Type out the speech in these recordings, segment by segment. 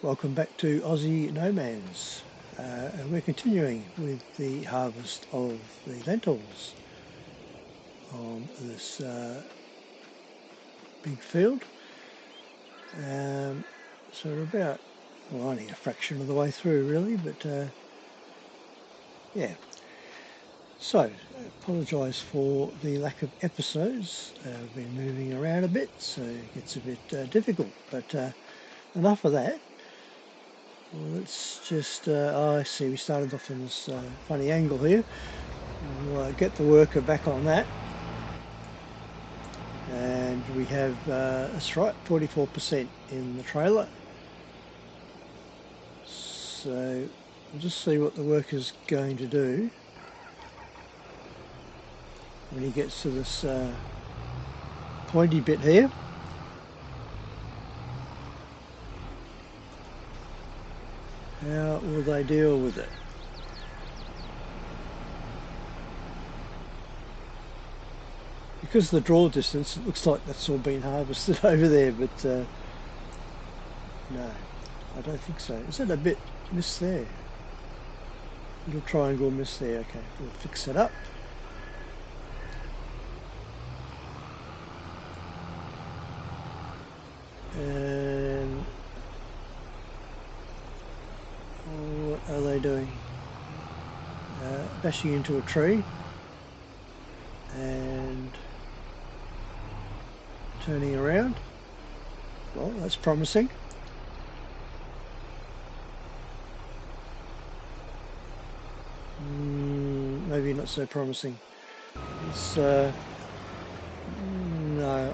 Welcome back to Aussie Nomads, and we're continuing with the harvest of the lentils on this big field. So we're about, well, only a fraction of the way through really, but yeah. So, apologise for the lack of episodes. I've been moving around a bit, so it gets a bit difficult, but enough of that. Well, let's just, I see we started off in this funny angle here. We'll get the worker back on that. And we have, that's right, 44% in the trailer. So we'll just see what the worker's going to do when he gets to this pointy bit here. How will they deal with it? Because of the draw distance, it looks like that's all been harvested over there, but no, I don't think so. Is it a bit missed there? Little triangle missed there. Okay, we'll fix it up. And what are they doing? Bashing into a tree and turning around. Well, that's promising. Maybe not so promising. It's no,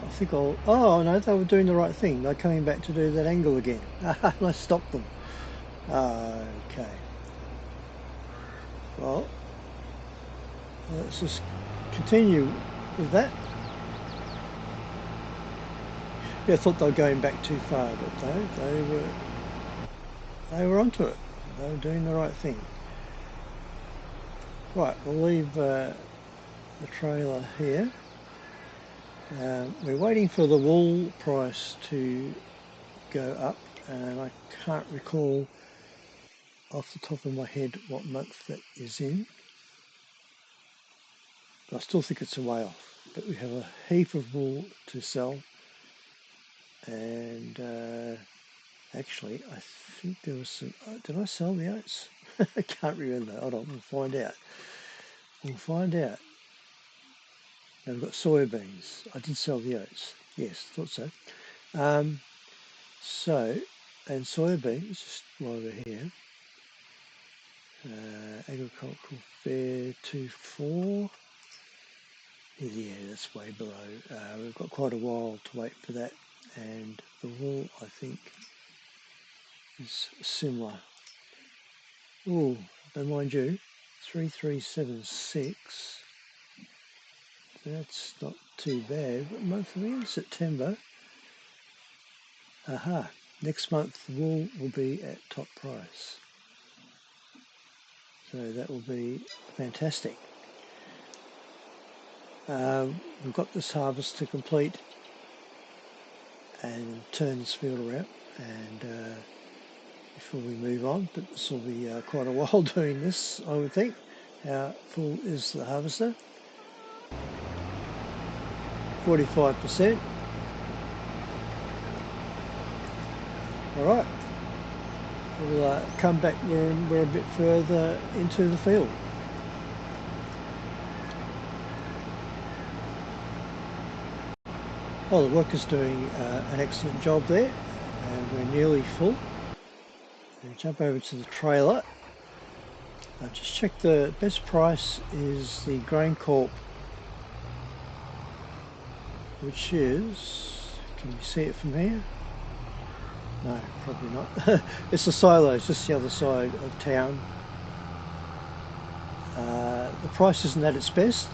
I think I'll. Oh no, they were doing the right thing. They're coming back to do that angle again. I stopped them. Okay. Well, let's just continue with that. Yeah, I thought they were going back too far, but they were onto it. They were doing the right thing. Right, we'll leave the trailer here. We're waiting for the wool price to go up, and I can't recall off the top of my head what month that is in. But I still think it's a way off. But we have a heap of wool to sell, and actually I think there was some. Did I sell the oats? I can't remember. Hold on, we'll find out. We'll find out. Now we've got soybeans. I did sell the oats. Yes, thought so. So, and soybeans, just while we're here, agricultural fair 2.4. Yeah, that's way below. We've got quite a while to wait for that, and the wool, I think, is similar. Oh, but mind you, 3376. That's not too bad. What month are we in? September. Aha, next month the wool will be at top price. So that will be fantastic. We've got this harvest to complete and turn this field around, and before we move on, but this will be quite a while doing this, I would think. How full is the harvester? 45%. All right, we'll come back when we're a bit further into the field. Well, the worker's doing an excellent job there, and we're nearly full. We'll jump over to the trailer. Just check the best price is the Grain Corp, which is, can you see it from here? No, probably not. It's the silos, just the other side of town. The price isn't at its best,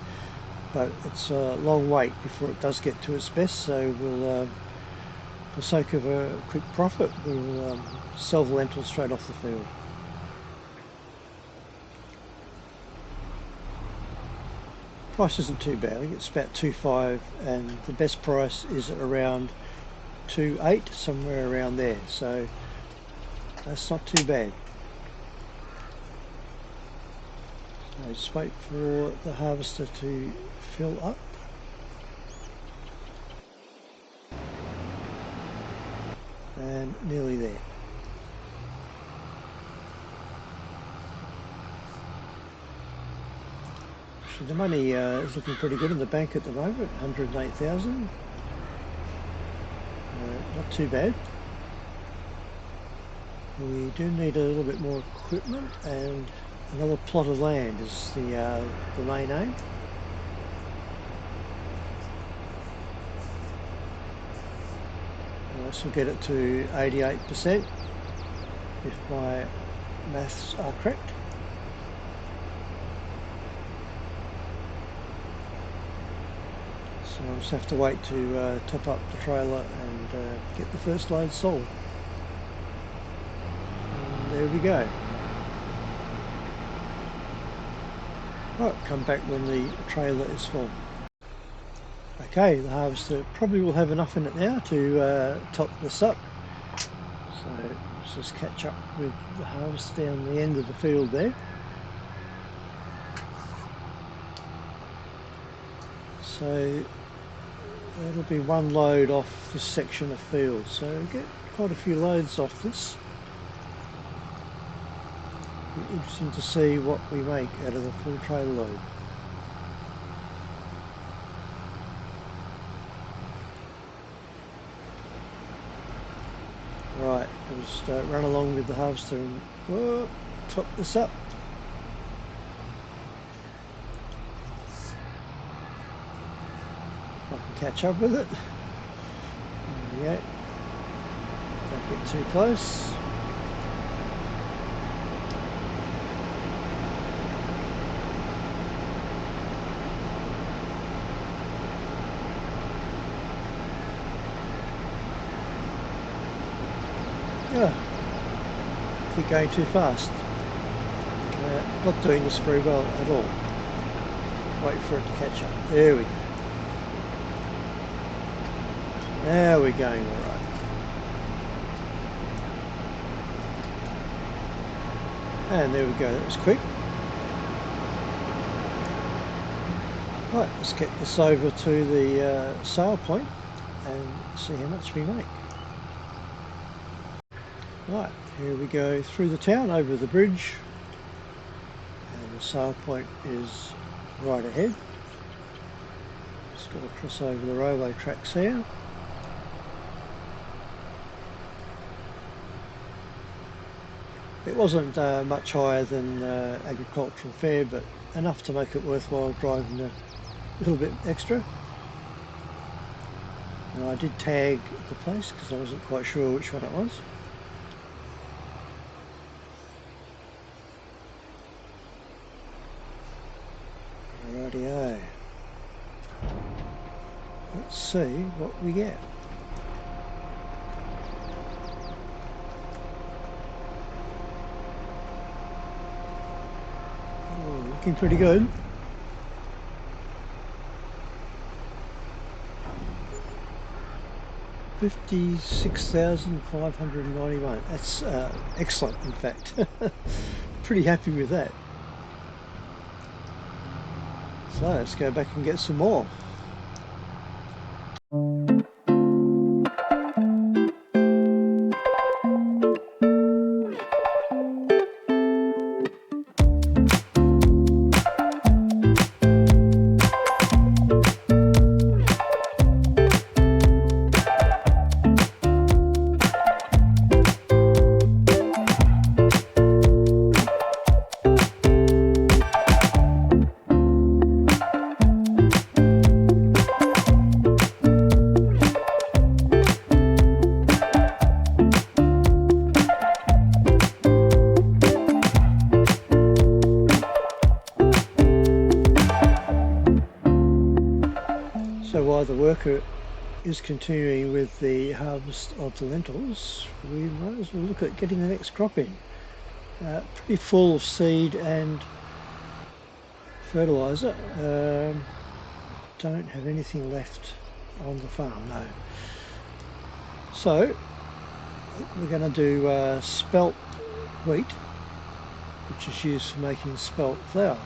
but it's a long wait before it does get to its best, so we'll, for the sake of a quick profit, we'll sell the lentils straight off the field. Price isn't too bad. I think it's about 2.5, and the best price is around 2.8, somewhere around there. So That's not too bad. So just wait for the harvester to fill up. And nearly there. So the money is looking pretty good in the bank at the moment, 108,000. Not too bad. We do need a little bit more equipment, and another plot of land is the main aim. This will get it to 88% if my maths are correct. So I'll just have to wait to top up the trailer and get the first load sold. And there we go. Right, come back when the trailer is full. Okay, the harvester probably will have enough in it now to top this up. So let's just catch up with the harvest down the end of the field there. So that'll be one load off this section of field. So get quite a few loads off this. Be interesting to see what we make out of the full trailer load. Right, I'll just run along with the harvester and top this up. If I can catch up with it. There we go. Don't get too close. Yeah, keep going too fast. Not doing this very well at all. Wait for it to catch up. There we go. Now we're going all right. And there we go, that was quick. Right, let's get this over to the sale point and see how much we make. Right, here we go through the town, over the bridge, and the sale point is right ahead. Just got to cross over the railway tracks here. It wasn't much higher than agricultural fare, but enough to make it worthwhile driving a little bit extra. And I did tag the place because I wasn't quite sure which one it was. Rightio. Let's see what we get. Oh, looking pretty good. $56,591. That's excellent, in fact. Pretty happy with that. So let's go back and get some more. So while the worker is continuing with the harvest of the lentils, we might as well look at getting the next crop in. Pretty full of seed and fertiliser. Don't have anything left on the farm, no. So we're going to do spelt wheat, which is used for making spelt flour.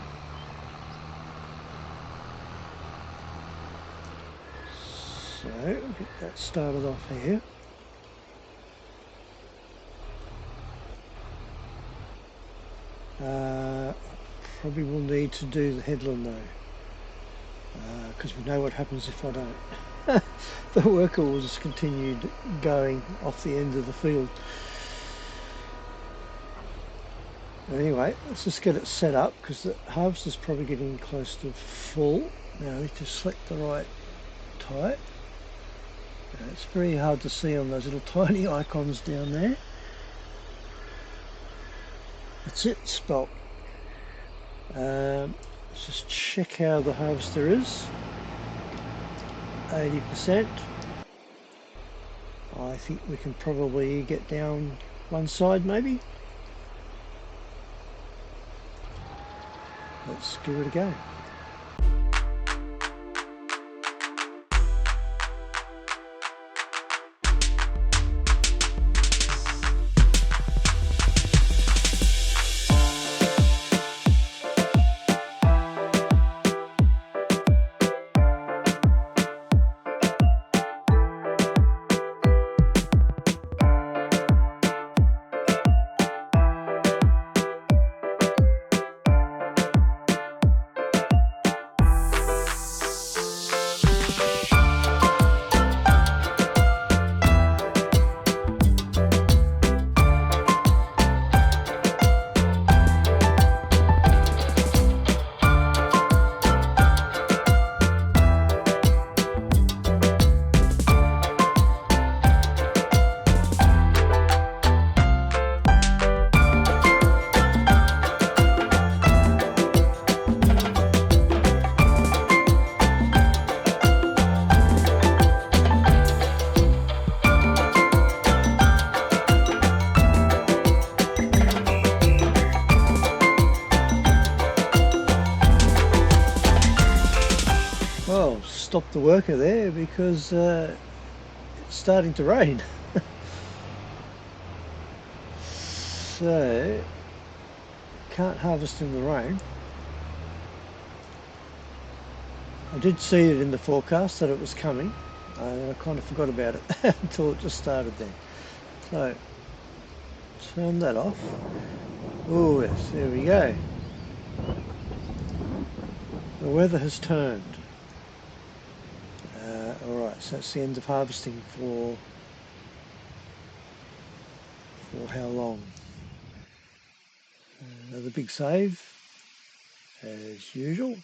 So we'll get that started off here. Probably will need to do the headland though, because we know what happens if I don't. The worker will just continue going off the end of the field. Anyway, let's just get it set up because the harvest is probably getting close to full. Now I need to select the right type. It's very hard to see on those little tiny icons down there. That's it, spelt. Let's just check how the harvester is. 80%. I think we can probably get down one side maybe. Let's give it a go. Well, stop the worker there because it's starting to rain. So, can't harvest in the rain. I did see it in the forecast that it was coming. I kind of forgot about it until it just started then. So, turn that off. Oh yes, there we go. The weather has turned. Alright, so that's the end of harvesting for how long? Another big save, as usual.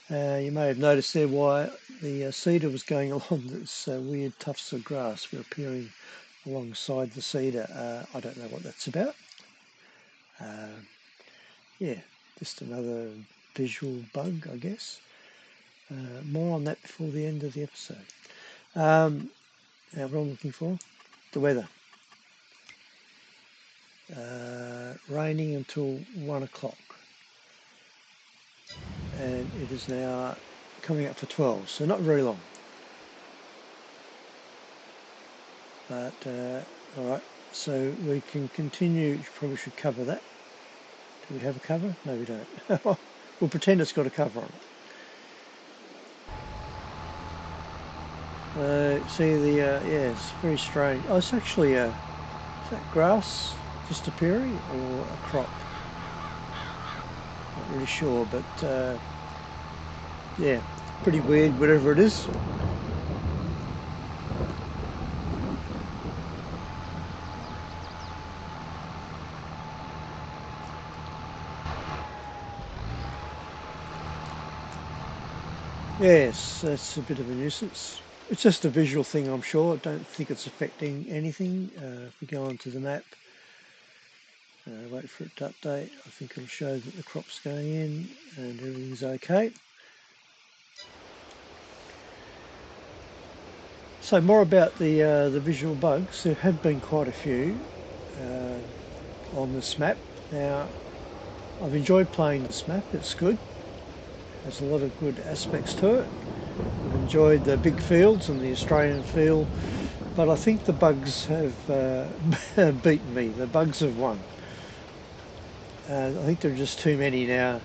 You may have noticed there why the cedar was going along this weird tufts of grass were appearing alongside the cedar. I don't know what that's about. Yeah, just another visual bug, I guess. More on that before the end of the episode. Now what I'm looking for, the weather. Raining until 1 o'clock. And it is now coming up for 12, so not very long. But, alright, so we can continue. Probably should cover that. Do we have a cover? No, we don't. We'll pretend it's got a cover on it. See yeah, it's very strange. Oh, it's actually is that grass just appearing or a crop? Not really sure, but yeah, pretty weird, whatever it is. Yes, that's a bit of a nuisance. It's just a visual thing, I'm sure. I don't think it's affecting anything. If we go onto the map, wait for it to update, I think it'll show that the crop's going in and everything's okay. So more about the visual bugs. There have been quite a few on this map. Now, I've enjoyed playing this map. It's good. There's a lot of good aspects to it. I've enjoyed the big fields and the Australian feel, but I think the bugs have beaten me. The bugs have won. I think there are just too many now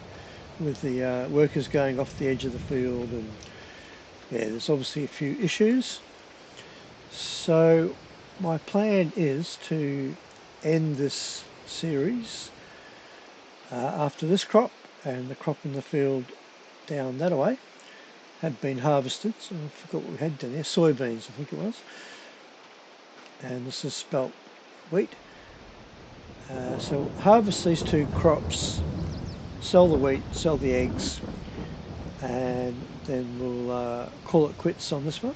with the workers going off the edge of the field, and yeah, there's obviously a few issues. So my plan is to end this series after this crop, and the crop in the field down that way had been harvested. So I forgot what we had down there, soybeans I think it was, and this is spelt wheat. So harvest these two crops, sell the wheat, sell the eggs, and then we'll call it quits on this one.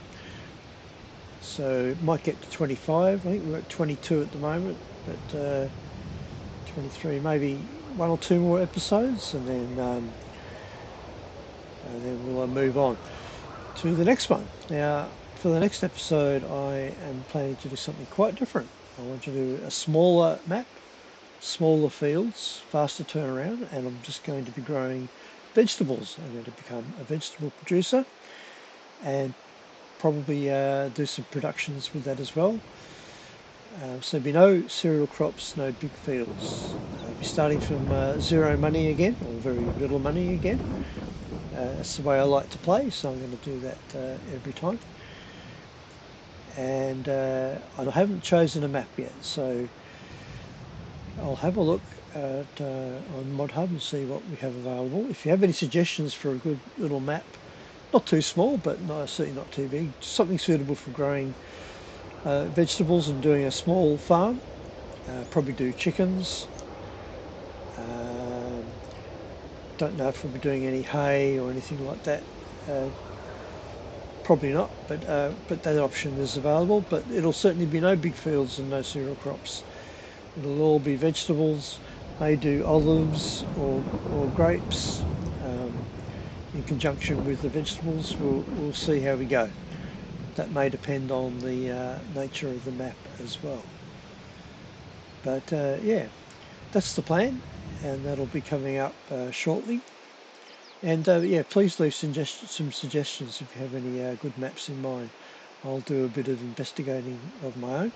So might get to 25. I think we're at 22 at the moment, but 23, maybe one or two more episodes, and then we'll move on to the next one. Now, for the next episode, I am planning to do something quite different. I want to do a smaller map, smaller fields, faster turnaround, and I'm just going to be growing vegetables. I'm going to become a vegetable producer and probably do some productions with that as well. So there'll be no cereal crops, no big fields. I'll be starting from zero money again, or very little money again. That's the way I like to play, so I'm going to do that every time. And I haven't chosen a map yet, so I'll have a look at on ModHub and see what we have available. If you have any suggestions for a good little map, not too small, but certainly not too big, something suitable for growing vegetables and doing a small farm, probably do chickens. Don't know if we'll be doing any hay or anything like that. Probably not, but that option is available. But it'll certainly be no big fields and no cereal crops. It'll all be vegetables. May do olives or grapes in conjunction with the vegetables. We'll see how we go. That may depend on the nature of the map as well. But yeah, that's the plan, and that'll be coming up shortly. And yeah, please leave some suggestions if you have any good maps in mind. I'll do a bit of investigating of my own.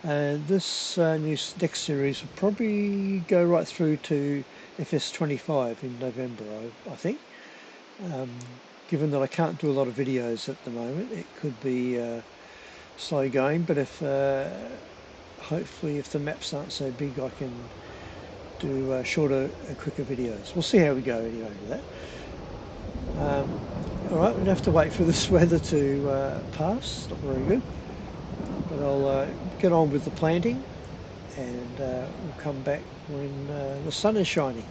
And this next series will probably go right through to FS25 in November, I think. Given that I can't do a lot of videos at the moment, it could be slow going, but if hopefully if the maps aren't so big, I can do shorter and quicker videos. We'll see how we go anyway with that. All right, we'll have to wait for this weather to pass. It's not very good, but I'll get on with the planting, and we'll come back when the sun is shining.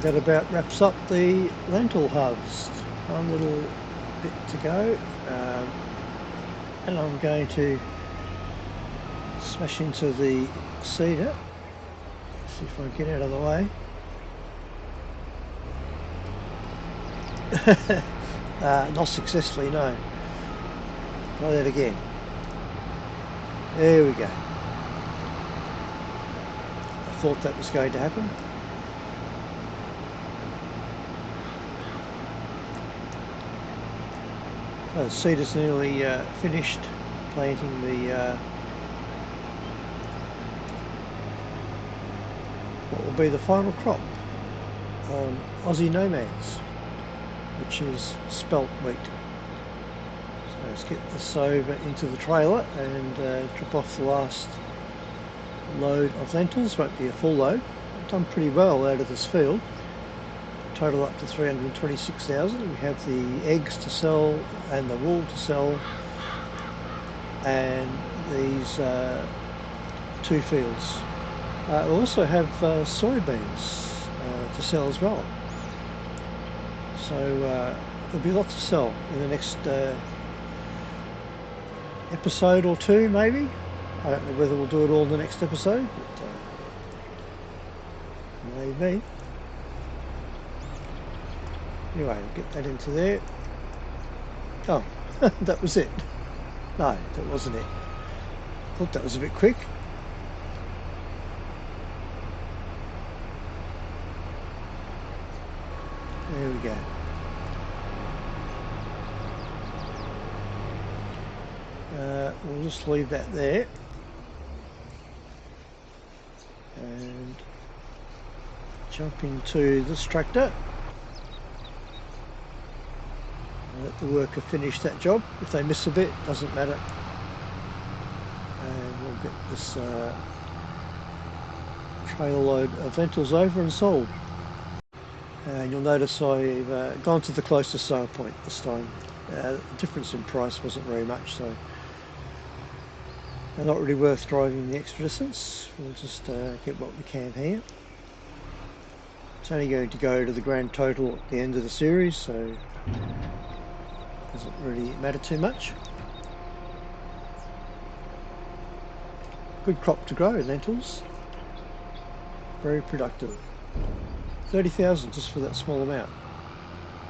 that about wraps up the lentil harvest. One little bit to go, and I'm going to smash into the seeder. See if I can get out of the way. Not successfully, no. Try that again. There we go. I thought that was going to happen. The seeder's nearly finished planting the what will be the final crop on Aussie nomads, which is spelt wheat. So let's get this over into the trailer and drop off the last load of lentils. Won't be a full load. I've done pretty well out of this field. Total up to 326,000. We have the eggs to sell and the wool to sell, and these two fields. We also have soybeans to sell as well. So there'll be lots to sell in the next episode or two, maybe. I don't know whether we'll do it all in the next episode, but maybe. Anyway, we'll get that into there. Oh, that was it. No, that wasn't it. Thought that was a bit quick. There we go. We'll just leave that there. And jump into this tractor. Let the worker finish that job. If they miss a bit, doesn't matter. And we'll get this trailer load of lentils over and sold. And you'll notice I've gone to the closest sale point this time. The difference in price wasn't very much, so they're not really worth driving the extra distance. We'll just get what we can here. It's only going to go to the grand total at the end of the series, so it doesn't really matter too much. Good crop to grow, lentils. Very productive. 30,000 just for that small amount.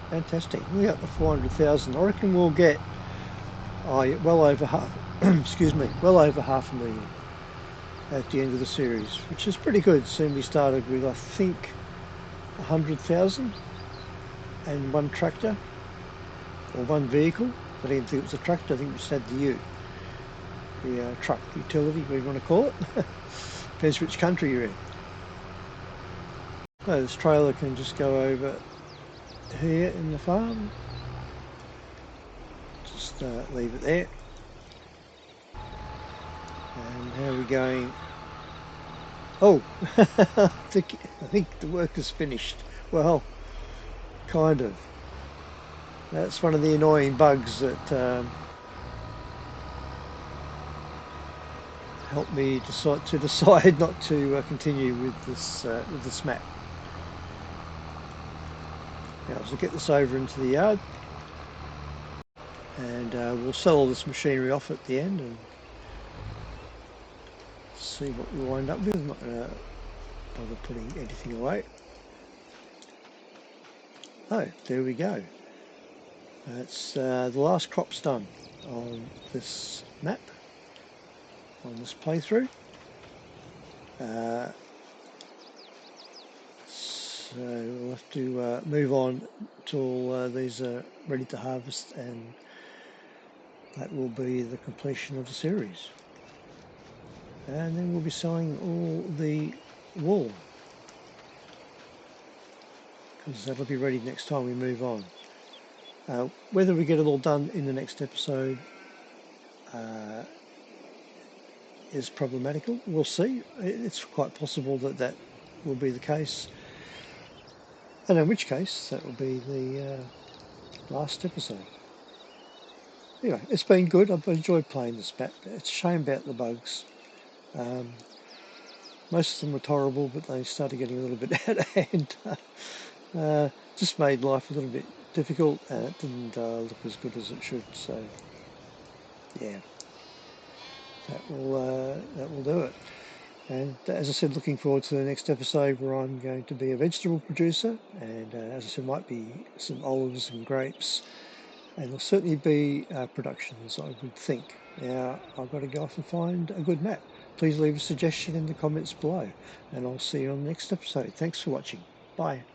Fantastic. We're up to 400,000. I reckon we'll get well over half. Excuse me, well over 500,000 at the end of the series, which is pretty good. Soon we started with, I think, 100,000 and one tractor or one vehicle. I didn't think it was a tractor. I think we just had the truck utility, whatever you want to call it. Depends which country you're in. So this trailer can just go over here in the farm. Just leave it there. And how are we going? Oh, I think the work is finished. Well, kind of. That's one of the annoying bugs that helped me decide not to continue with this map. Now, so get this over into the yard, and we'll sell all this machinery off at the end and see what we wind up with. I'm not going to bother putting anything away. Oh, there we go. That's the last crop's done on this map, on this playthrough. So we'll have to move on till these are ready to harvest, and that will be the completion of the series. And then we'll be selling all the wool, because that'll be ready next time we move on. Whether we get it all done in the next episode is problematical. We'll see. It's quite possible that that will be the case, and in which case that will be the last episode. Anyway, it's been good. I've enjoyed playing this map. It's a shame about the bugs. Most of them were tolerable, but they started getting a little bit out of hand. Just made life a little bit difficult, and it didn't look as good as it should. So, yeah, that will do it. And as I said, looking forward to the next episode where I'm going to be a vegetable producer, and as I said, might be some olives and grapes, and there'll certainly be productions, I would think. Now, I've got to go off and find a good map. Please leave a suggestion in the comments below, and I'll see you on the next episode. Thanks for watching. Bye.